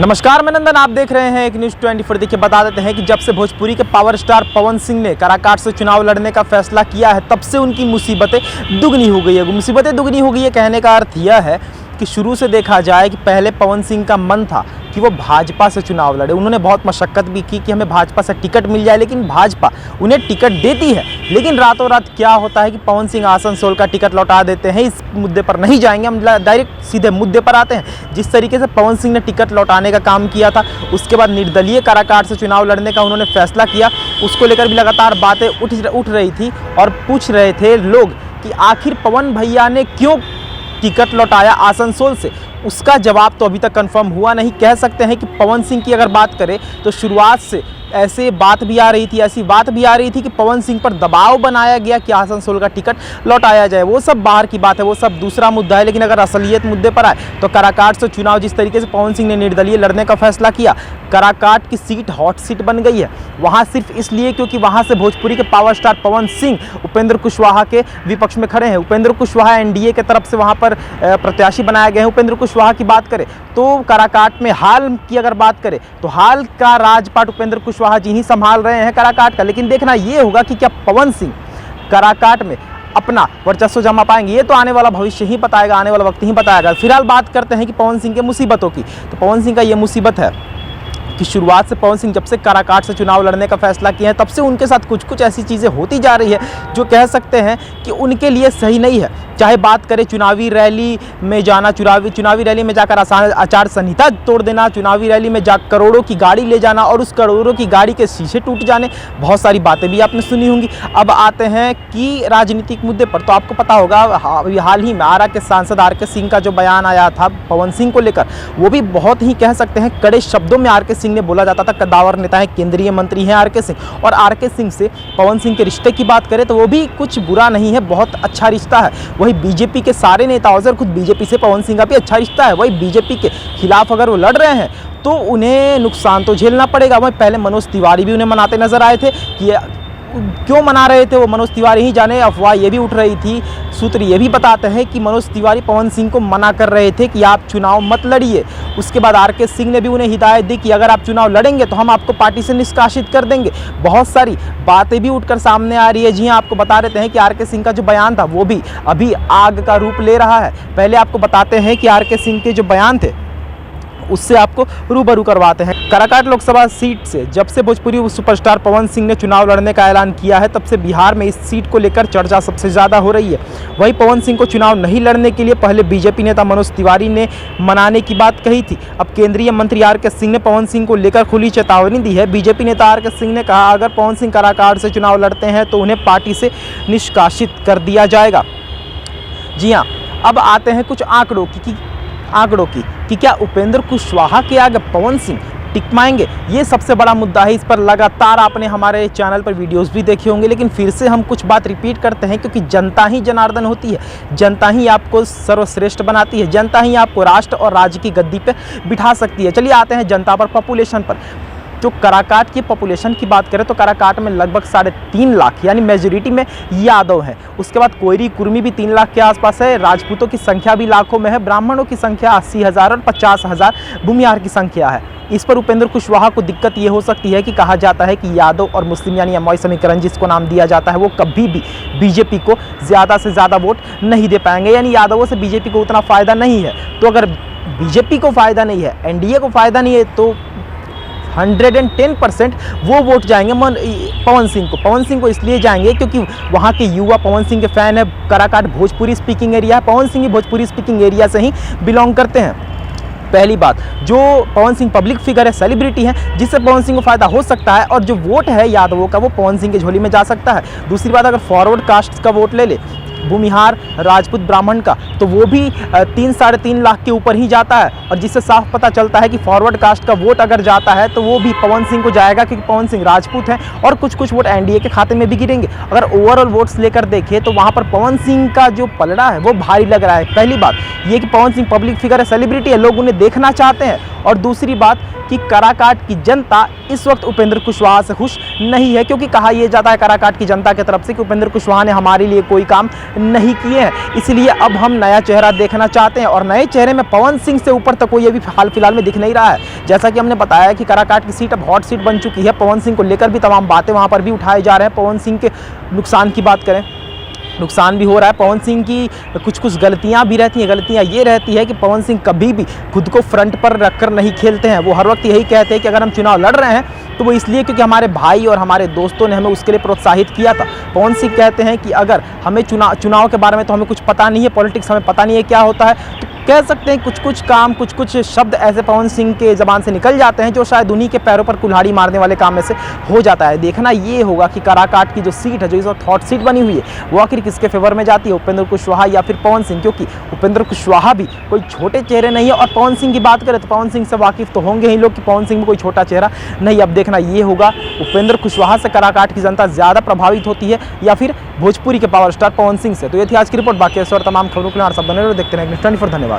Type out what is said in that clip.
नमस्कार, मैं नंदन, आप देख रहे हैं एक न्यूज़ 24। देखिए, बता देते हैं कि जब से भोजपुरी के पावर स्टार पवन सिंह ने काराकाट से चुनाव लड़ने का फैसला किया है, तब से उनकी मुसीबतें दुगनी हो गई है। मुसीबतें दुगनी हो गई है कहने का अर्थ यह है कि शुरू से देखा जाए कि पहले पवन सिंह का मन था कि वो भाजपा से चुनाव लड़े। उन्होंने बहुत मशक्क़त भी की कि हमें भाजपा से टिकट मिल जाए, लेकिन भाजपा उन्हें टिकट देती है। लेकिन रातों रात क्या होता है कि पवन सिंह आसनसोल का टिकट लौटा देते हैं। इस मुद्दे पर नहीं जाएंगे, हम डायरेक्ट सीधे मुद्दे पर आते हैं। जिस तरीके से पवन सिंह ने टिकट लौटाने का काम किया था, उसके बाद निर्दलीय काराकाट से चुनाव लड़ने का उन्होंने फैसला किया, उसको लेकर भी लगातार बातें उठ रही थी और पूछ रहे थे लोग कि आखिर पवन भैया ने क्यों टिकट लौटाया आसनसोल से। उसका जवाब तो अभी तक कंफर्म हुआ नहीं। कह सकते हैं कि पवन सिंह की अगर बात करें तो शुरुआत से ऐसी बात भी आ रही थी कि पवन सिंह पर दबाव बनाया गया कि आसनसोल का टिकट लौटाया जाए। वो सब बाहर की बात है, वो सब दूसरा मुद्दा है। लेकिन अगर असलियत मुद्दे पर आए तो काराकाट से चुनाव जिस तरीके से पवन सिंह ने निर्दलीय लड़ने का फैसला किया, काराकाट की सीट हॉट सीट बन गई है। वहाँ सिर्फ इसलिए क्योंकि वहाँ से भोजपुरी के पावर स्टार पवन सिंह उपेंद्र कुशवाहा के विपक्ष में खड़े हैं। उपेंद्र कुशवाहा एनडीए के तरफ से वहाँ पर प्रत्याशी बनाए गए हैं। उपेंद्र कुशवाहा की बात करें तो काराकाट में हाल की अगर बात करें तो हाल का राजपाट उपेंद्र कुशवाहा जी ही संभाल रहे हैं काराकाट का। लेकिन देखना ये होगा कि क्या पवन सिंह काराकाट में अपना वर्चस्व जमा पाएंगे, ये तो आने वाला भविष्य ही बताएगा, आने वाला वक्त ही बताएगा। फिलहाल बात करते हैं कि पवन सिंह के मुसीबतों की। तो पवन सिंह का ये मुसीबत है कि शुरुआत से पवन सिंह जब से काराकाट से चुनाव लड़ने का फैसला किया है, तब से उनके साथ कुछ ऐसी चीज़ें होती जा रही है जो कह सकते हैं कि उनके लिए सही नहीं है। चाहे बात करें चुनावी रैली में जाना, चुनावी रैली में जाकर आचार संहिता तोड़ देना, चुनावी रैली में जा करोड़ों की गाड़ी ले जाना और उस करोड़ों की गाड़ी के शीशे टूट जाने, बहुत सारी बातें भी आपने सुनी होंगी। अब आते हैं कि राजनीतिक मुद्दे पर, तो आपको पता होगा हाल ही में आरा के सांसद आर के सिंह का जो बयान आया था पवन सिंह को लेकर, वो भी बहुत ही कह सकते हैं कड़े शब्दों में आर के सिंह ने बोला जाता था। कद्दावर नेता है, केंद्रीय मंत्री हैं आर के सिंह, और आर के सिंह से पवन सिंह के रिश्ते की बात करें तो वो भी कुछ बुरा नहीं है, बहुत अच्छा रिश्ता है। वही बीजेपी के सारे नेताओं से, खुद बीजेपी से पवन सिंह का भी अच्छा रिश्ता है। वही बीजेपी के खिलाफ अगर वो लड़ रहे हैं तो उन्हें नुकसान तो झेलना पड़ेगा। वही पहले मनोज तिवारी भी उन्हें मनाते नजर आए थे कि क्यों मना रहे थे वो मनोज तिवारी ही जाने। अफवाह ये भी उठ रही थी, सूत्र ये भी बताते हैं कि मनोज तिवारी पवन सिंह को मना कर रहे थे कि आप चुनाव मत लड़िए। उसके बाद आर के सिंह ने भी उन्हें हिदायत दी कि अगर आप चुनाव लड़ेंगे तो हम आपको पार्टी से निष्कासित कर देंगे। बहुत सारी बातें भी उठकर सामने आ रही है। जी हाँ, आपको बता देते हैं कि आर के सिंह का जो बयान था वो भी अभी आग का रूप ले रहा है। पहले आपको बताते हैं कि आर के सिंह के जो बयान थे उससे आपको रूबरू करवाते हैं। काराकाट लोकसभा सीट से जब से भोजपुरी सुपरस्टार पवन सिंह ने चुनाव लड़ने का ऐलान किया है, तब से बिहार में इस सीट को लेकर चर्चा सबसे ज़्यादा हो रही है। वहीं पवन सिंह को चुनाव नहीं लड़ने के लिए पहले बीजेपी नेता मनोज तिवारी ने मनाने की बात कही थी। अब केंद्रीय मंत्री आर के सिंह ने पवन सिंह को लेकर खुली चेतावनी दी है। बीजेपी नेता आर के सिंह ने कहा, अगर पवन सिंह काराकाट से चुनाव लड़ते हैं तो उन्हें पार्टी से निष्कासित कर दिया जाएगा। जी हाँ, अब आते हैं कुछ आंकड़ों की कि क्या उपेंद्र कुशवाहा के आगे पवन सिंह टिक पाएंगे। ये सबसे बड़ा मुद्दा है। इस पर लगातार आपने हमारे चैनल पर वीडियोस भी देखे होंगे, लेकिन फिर से हम कुछ बात रिपीट करते हैं क्योंकि जनता ही जनार्दन होती है। जनता ही आपको सर्वश्रेष्ठ बनाती है। जनता ही आपको राष्ट्र और राज्य की गद्दी पे बिठा सकती है। चलिए आते हैं जनता पर, पॉपुलेशन पर। जो काराकाट की पॉपुलेशन की बात करें तो काराकाट में लगभग 3.5 लाख यानी मेजोरिटी में यादव हैं। उसके बाद कोयरी कुर्मी भी 3 लाख के आसपास है। राजपूतों की संख्या भी लाखों में है। ब्राह्मणों की संख्या 80,000 और 50,000 भूमिहार की संख्या है। इस पर उपेंद्र कुशवाहा को दिक्कत ये हो सकती है कि कहा जाता है कि यादव और मुस्लिम यानी एमवाई समीकरण जिसको नाम दिया जाता है, वो कभी भी बीजेपी को ज़्यादा से ज़्यादा वोट नहीं दे पाएंगे। यानी यादवों से बीजेपी को उतना फ़ायदा नहीं है। तो अगर बीजेपी को फ़ायदा नहीं है, एनडीए को फ़ायदा नहीं है, तो 110% वो वोट जाएंगे पवन सिंह को इसलिए जाएंगे क्योंकि वहाँ के युवा पवन सिंह के फ़ैन है। काराकाट भोजपुरी स्पीकिंग एरिया है, पवन सिंह ही भोजपुरी स्पीकिंग एरिया से ही बिलोंग करते हैं। पहली बात, जो पवन सिंह पब्लिक फिगर है, सेलिब्रिटी है, जिससे पवन सिंह को फायदा हो सकता है और जो वोट है यादवों का वो पवन सिंह की झोली में जा सकता है। दूसरी बात, अगर फॉरवर्ड कास्ट का वोट ले ले, भूमिहार राजपूत ब्राह्मण का, तो वो भी 3-3.5 लाख के ऊपर ही जाता है। और जिससे साफ पता चलता है कि फॉरवर्ड कास्ट का वोट अगर जाता है तो वो भी पवन सिंह को जाएगा क्योंकि पवन सिंह राजपूत हैं और कुछ वोट एनडीए के खाते में भी गिरेंगे। अगर ओवरऑल वोट्स लेकर देखें तो वहाँ पर पवन सिंह का जो पलड़ा है वो भारी लग रहा है। पहली बात ये कि पवन सिंह पब्लिक फिगर है, सेलिब्रिटी है, लोग उन्हें देखना चाहते हैं और दूसरी बात कि काराकाट की जनता इस वक्त उपेंद्र कुशवाहा से खुश नहीं है, क्योंकि कहा यह जाता है काराकाट की जनता की तरफ से कि उपेंद्र कुशवाहा ने हमारे लिए कोई काम नहीं किए हैं, इसलिए अब हम नया चेहरा देखना चाहते हैं। और नए चेहरे में पवन सिंह से ऊपर तो कोई अभी हाल फिलहाल में दिख नहीं रहा है। जैसा कि हमने बताया कि काराकाट की सीट अब हॉट सीट बन चुकी है, पवन सिंह को लेकर भी तमाम बातें वहां पर भी उठाए जा रहे हैं। पवन सिंह के नुकसान की बात करें, नुकसान भी हो रहा है। पवन सिंह की कुछ गलतियां भी रहती हैं। गलतियां ये रहती है कि पवन सिंह कभी भी खुद को फ्रंट पर रखकर नहीं खेलते हैं। वो हर वक्त यही कहते हैं कि अगर हम चुनाव लड़ रहे हैं तो वो इसलिए क्योंकि हमारे भाई और हमारे दोस्तों ने हमें उसके लिए प्रोत्साहित किया था। पवन सिंह कहते हैं कि अगर हमें चुनाव के बारे में तो हमें कुछ पता नहीं है, पॉलिटिक्स हमें पता नहीं है क्या होता है, तो कह सकते हैं कुछ काम कुछ शब्द ऐसे पवन सिंह के ज़बान से निकल जाते हैं जो शायद उन्हीं के पैरों पर कुल्हाड़ी मारने वाले काम में से हो जाता है। देखना ये होगा कि काराकाट की जो सीट है, जो इस वक्त हॉट सीट बनी हुई है, वो आखिर किसके फेवर में जाती है, उपेंद्र कुशवाहा या फिर पवन सिंह, क्योंकि उपेंद्र कुशवाहा भी कोई छोटे चेहरे नहीं है। और पवन सिंह की बात करें तो पवन सिंह से वाकिफ तो होंगे ही लोग कि पवन सिंह में कोई छोटा चेहरा नहीं। अब देखना ये होगा उपेंद्र कुशवाहा से काराकाट की जनता ज़्यादा प्रभावित होती है या फिर भोजपुरी के पावर स्टार पवन सिंह से। तो ये थी आज की रिपोर्ट। बाकी और तमाम खबरों के लिए आप सब बने रहो, देखते रहें न्यूज़ 24। धन्यवाद।